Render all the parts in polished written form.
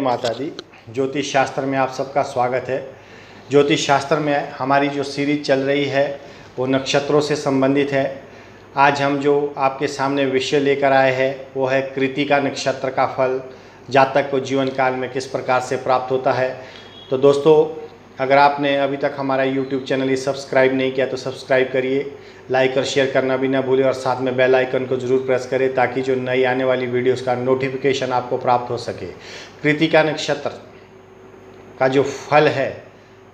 माता दी। ज्योतिष शास्त्र में आप सबका स्वागत है। ज्योतिष शास्त्र में हमारी जो सीरीज चल रही है वो नक्षत्रों से संबंधित है। आज हम जो आपके सामने विषय लेकर आए हैं वो है कृत्तिका नक्षत्र का फल जातक को जीवन काल में किस प्रकार से प्राप्त होता है। तो दोस्तों, अगर आपने अभी तक हमारा YouTube चैनल ही सब्सक्राइब नहीं किया तो सब्सक्राइब करिए, लाइक और शेयर करना भी ना भूलें और साथ में बेल आइकन को ज़रूर प्रेस करें ताकि जो नई आने वाली वीडियोस का नोटिफिकेशन आपको प्राप्त हो सके। कृत्तिका नक्षत्र का जो फल है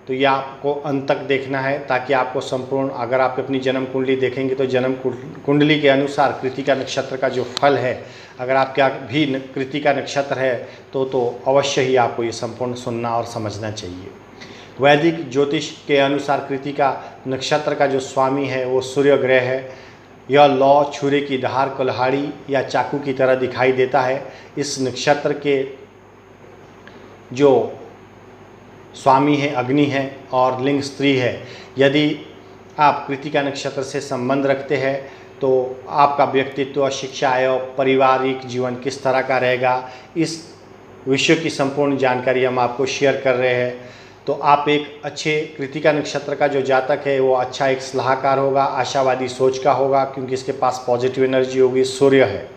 तो ये आपको अंत तक देखना है ताकि आपको संपूर्ण, अगर आप अपनी जन्म कुंडली देखेंगे तो जन्म कुंडली के अनुसार कृत्तिका नक्षत्र का जो फल है, अगर आपका भी कृत्तिका नक्षत्र है तो अवश्य ही आपको ये संपूर्ण सुनना और समझना चाहिए। वैदिक ज्योतिष के अनुसार कृत्तिका नक्षत्र का जो स्वामी है वो सूर्य ग्रह है। यह लौ, छुरे की धार, कुल्हाड़ी या चाकू की तरह दिखाई देता है। इस नक्षत्र के जो स्वामी है अग्नि है और लिंग स्त्री है। यदि आप कृत्तिका नक्षत्र से संबंध रखते हैं तो आपका व्यक्तित्व, शिक्षा एवं पारिवारिक जीवन किस तरह का रहेगा, इस विषय की संपूर्ण जानकारी हम आपको शेयर कर रहे हैं। तो आप एक अच्छे कृत्तिका नक्षत्र का जो जातक है वो अच्छा एक सलाहकार होगा, आशावादी सोच का होगा, क्योंकि इसके पास पॉजिटिव एनर्जी होगी। सूर्य है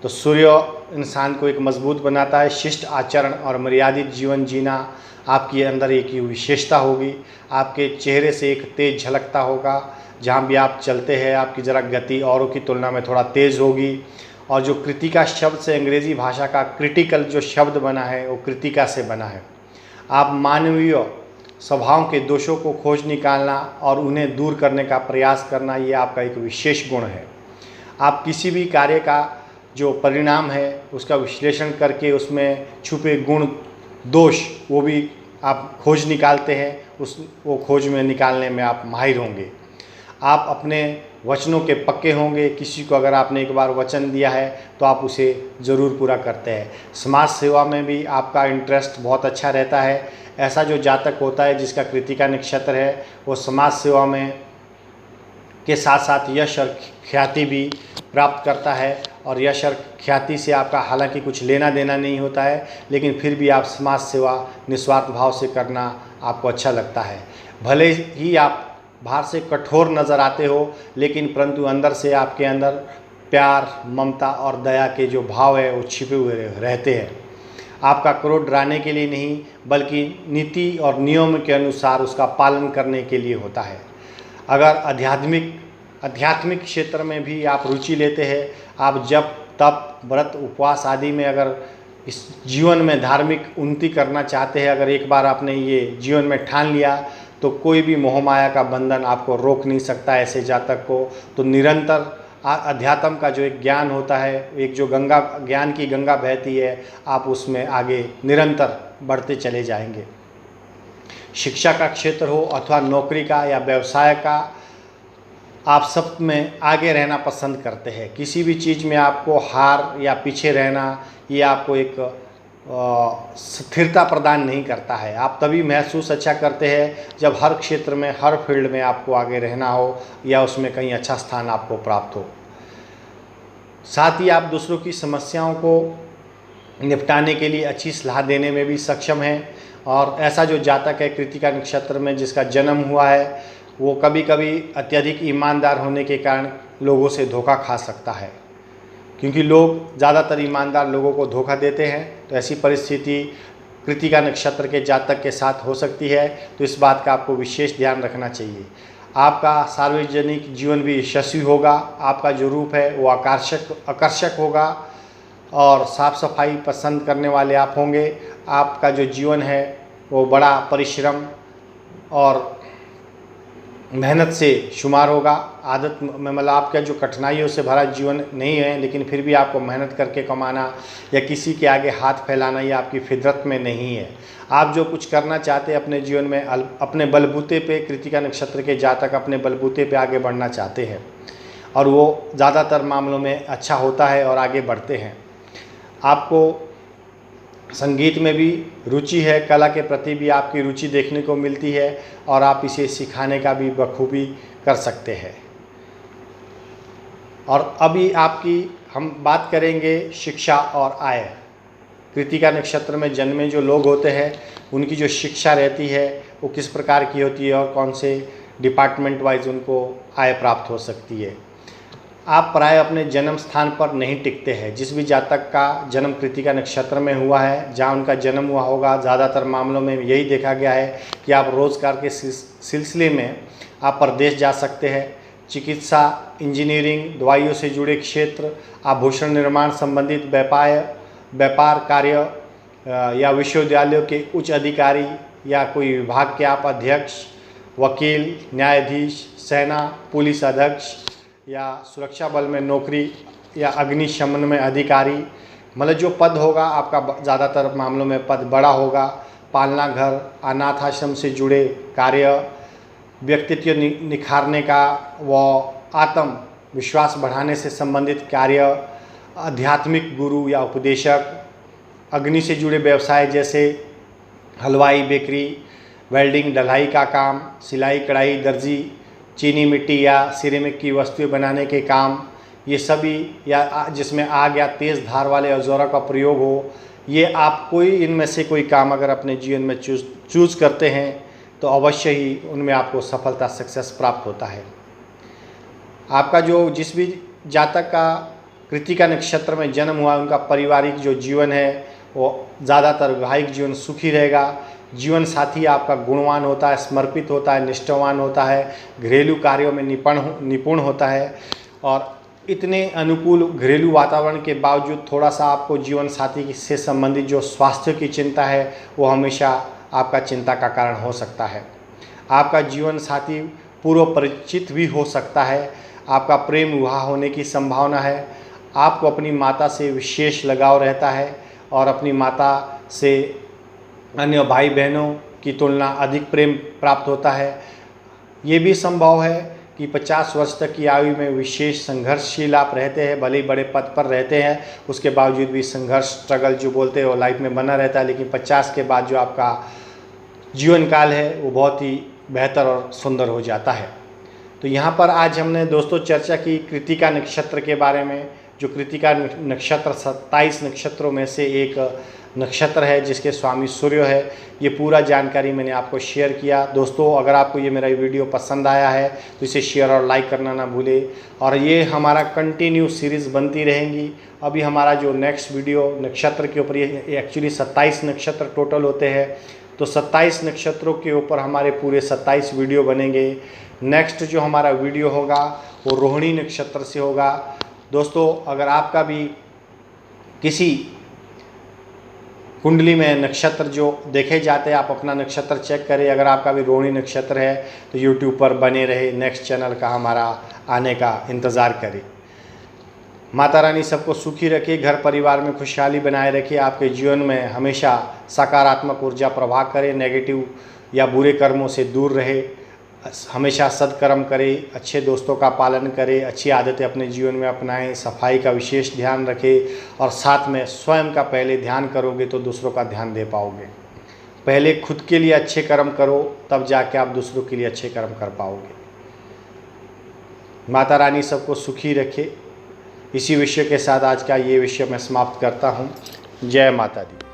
तो सूर्य इंसान को एक मजबूत बनाता है। शिष्ट आचरण और मर्यादित जीवन जीना आपके अंदर एक विशेषता होगी। आपके चेहरे से एक तेज झलकता होगा। जहाँ भी आप चलते हैं आपकी ज़रा गति औरों की तुलना में थोड़ा तेज़ होगी। और जो कृत्तिका शब्द से अंग्रेज़ी भाषा का क्रिटिकल जो शब्द बना है वो कृत्तिका से बना है। आप मानवीय स्वभाव के दोषों को खोज निकालना और उन्हें दूर करने का प्रयास करना, ये आपका एक विशेष गुण है। आप किसी भी कार्य का जो परिणाम है उसका विश्लेषण करके उसमें छुपे गुण, दोष, वो भी आप खोज निकालते हैं। वो खोज में निकालने में आप माहिर होंगे। आप अपने वचनों के पक्के होंगे। किसी को अगर आपने एक बार वचन दिया है तो आप उसे ज़रूर पूरा करते हैं। समाज सेवा में भी आपका इंटरेस्ट बहुत अच्छा रहता है। ऐसा जो जातक होता है जिसका कृत्तिका नक्षत्र है वो समाज सेवा में के साथ साथ यश और ख्याति भी प्राप्त करता है। और यश और ख्याति से आपका हालांकि कुछ लेना देना नहीं होता है, लेकिन फिर भी आप समाज सेवा निस्वार्थ भाव से करना आपको अच्छा लगता है। भले ही आप बाहर से कठोर नज़र आते हो, लेकिन परंतु अंदर से आपके अंदर प्यार, ममता और दया के जो भाव है वो छिपे हुए रहते हैं। आपका क्रोध डराने के लिए नहीं बल्कि नीति और नियम के अनुसार उसका पालन करने के लिए होता है। अगर आध्यात्मिक क्षेत्र में भी आप रुचि लेते हैं, आप जप, तप, व्रत, उपवास आदि में अगर इस जीवन में धार्मिक उन्नति करना चाहते हैं, अगर एक बार आपने ये जीवन में ठान लिया तो कोई भी मोहमाया का बंधन आपको रोक नहीं सकता ऐसे जातक को। तो निरंतर अध्यात्म का जो एक ज्ञान होता है, एक जो गंगा, ज्ञान की गंगा बहती है, आप उसमें आगे निरंतर बढ़ते चले जाएंगे। शिक्षा का क्षेत्र हो अथवा नौकरी का या व्यवसाय का, आप सब में आगे रहना पसंद करते हैं। किसी भी चीज़ में आपको हार या पीछे रहना ये आपको एक स्थिरता प्रदान नहीं करता है। आप तभी महसूस अच्छा करते हैं जब हर क्षेत्र में, हर फील्ड में आपको आगे रहना हो या उसमें कहीं अच्छा स्थान आपको प्राप्त हो। साथ ही आप दूसरों की समस्याओं को निपटाने के लिए अच्छी सलाह देने में भी सक्षम हैं। और ऐसा जो जातक है कृत्तिका नक्षत्र में जिसका जन्म हुआ है वो कभी कभी अत्यधिक ईमानदार होने के कारण लोगों से धोखा खा सकता है, क्योंकि लोग ज़्यादातर ईमानदार लोगों को धोखा देते हैं। तो ऐसी परिस्थिति कृत्तिका नक्षत्र के जातक के साथ हो सकती है। तो इस बात का आपको विशेष ध्यान रखना चाहिए। आपका सार्वजनिक जीवन भी यशस्वी होगा। आपका जो रूप है वो आकर्षक होगा और साफ़ सफाई पसंद करने वाले आप होंगे। आपका जो जीवन है वो बड़ा परिश्रम और मेहनत से शुमार होगा। आदत में मतलब आपका जो कठिनाइयों से भरा जीवन नहीं है, लेकिन फिर भी आपको मेहनत करके कमाना या किसी के आगे हाथ फैलाना ये आपकी फितरत में नहीं है। आप जो कुछ करना चाहते हैं अपने जीवन में, अपने बलबूते पे, कृत्तिका नक्षत्र के जातक अपने बलबूते पे आगे बढ़ना चाहते हैं और वो ज़्यादातर मामलों में अच्छा होता है और आगे बढ़ते हैं। आपको संगीत में भी रुचि है, कला के प्रति भी आपकी रुचि देखने को मिलती है और आप इसे सिखाने का भी बखूबी कर सकते हैं। और अभी हम बात करेंगे शिक्षा और आय। कृतिका नक्षत्र में जन्मे जो लोग होते हैं उनकी जो शिक्षा रहती है वो किस प्रकार की होती है और कौन से डिपार्टमेंट वाइज उनको आय प्राप्त हो सकती है। आप प्राय अपने जन्म स्थान पर नहीं टिकते हैं। जिस भी जातक का जन्म कृतिका नक्षत्र में हुआ है, जहाँ उनका जन्म हुआ होगा, ज़्यादातर मामलों में यही देखा गया है कि आप रोज़गार के सिलसिले में आप प्रदेश जा सकते हैं। चिकित्सा, इंजीनियरिंग, दवाइयों से जुड़े क्षेत्र, आभूषण निर्माण संबंधित व्यापार कार्य या विश्वविद्यालयों के उच्च अधिकारी या कोई विभाग के आप अध्यक्ष, वकील, न्यायाधीश, सेना, पुलिस अध्यक्ष या सुरक्षा बल में नौकरी या अग्निशमन में अधिकारी, मतलब जो पद होगा आपका ज़्यादातर मामलों में पद बड़ा होगा। पालना घर, अनाथ आश्रम से जुड़े कार्य, व्यक्तित्व निखारने का व आत्म विश्वास बढ़ाने से संबंधित कार्य, आध्यात्मिक गुरु या उपदेशक, अग्नि से जुड़े व्यवसाय जैसे हलवाई, बेकरी, वेल्डिंग, ढलाई का काम, सिलाई कढ़ाई, दर्जी, चीनी मिट्टी या सिरेमिक की वस्तुएं बनाने के काम, ये सभी या जिसमें आग या तेज़ धार वाले औजारों का प्रयोग हो, ये आप कोई इनमें से कोई काम अगर अपने जीवन में चूज़ करते हैं तो अवश्य ही उनमें आपको सफलता, सक्सेस प्राप्त होता है। आपका जो जिस भी जातक का कृतिका नक्षत्र में जन्म हुआ उनका पारिवारिक जो जीवन है वो ज़्यादातर वैवाहिक जीवन सुखी रहेगा। जीवन साथी आपका गुणवान होता है, समर्पित होता है, निष्ठावान होता है, घरेलू कार्यों में निपुण होता है और इतने अनुकूल घरेलू वातावरण के बावजूद थोड़ा सा आपको जीवन साथी से संबंधित जो स्वास्थ्य की चिंता है वो हमेशा आपका चिंता का कारण हो सकता है। आपका जीवन साथी पूर्व परिचित भी हो सकता है। आपका प्रेम विवाह होने की संभावना है। आपको अपनी माता से विशेष लगाव रहता है और अपनी माता से अन्य भाई बहनों की तुलना अधिक प्रेम प्राप्त होता है। ये भी संभव है कि 50 वर्ष तक की आयु में विशेष संघर्षशील आप रहते हैं, भले ही बड़े पद पर रहते हैं, उसके बावजूद भी संघर्ष, स्ट्रगल जो बोलते हैं वो लाइफ में बना रहता है। लेकिन 50 के बाद जो आपका जीवन काल है वो बहुत ही बेहतर और सुंदर हो जाता है। तो यहाँ पर आज हमने दोस्तों चर्चा की कृतिका नक्षत्र के बारे में। जो कृतिका नक्षत्र 27 नक्षत्रों में से एक नक्षत्र है जिसके स्वामी सूर्य है। ये पूरा जानकारी मैंने आपको शेयर किया। दोस्तों अगर आपको ये मेरा वीडियो पसंद आया है तो इसे शेयर और लाइक करना ना भूलें और ये हमारा कंटिन्यू सीरीज़ बनती रहेंगी। अभी हमारा जो नेक्स्ट वीडियो नक्षत्र के ऊपर, ये एक्चुअली 27 नक्षत्र टोटल होते हैं, तो 27 नक्षत्रों के ऊपर हमारे पूरे 27 वीडियो बनेंगे। नेक्स्ट जो हमारा वीडियो होगा वो रोहिणी नक्षत्र से होगा। दोस्तों अगर आपका भी किसी कुंडली में नक्षत्र जो देखे जाते हैं, आप अपना नक्षत्र चेक करें। अगर आपका भी रोहिणी नक्षत्र है तो यूट्यूब पर बने रहे, नेक्स्ट चैनल का हमारा आने का इंतज़ार करें। माता रानी सबको सुखी रखे, घर परिवार में खुशहाली बनाए रखे, आपके जीवन में हमेशा सकारात्मक ऊर्जा प्रवाह करे, नेगेटिव या बुरे कर्मों से दूर रहे, हमेशा सत्कर्म करें, अच्छे दोस्तों का पालन करें, अच्छी आदतें अपने जीवन में अपनाएं, सफाई का विशेष ध्यान रखें और साथ में स्वयं का पहले ध्यान करोगे तो दूसरों का ध्यान दे पाओगे। पहले खुद के लिए अच्छे कर्म करो, तब जाके आप दूसरों के लिए अच्छे कर्म कर पाओगे। माता रानी सबको सुखी रखे। इसी विषय के साथ आज का ये विषय मैं समाप्त करता हूँ। जय माता दी।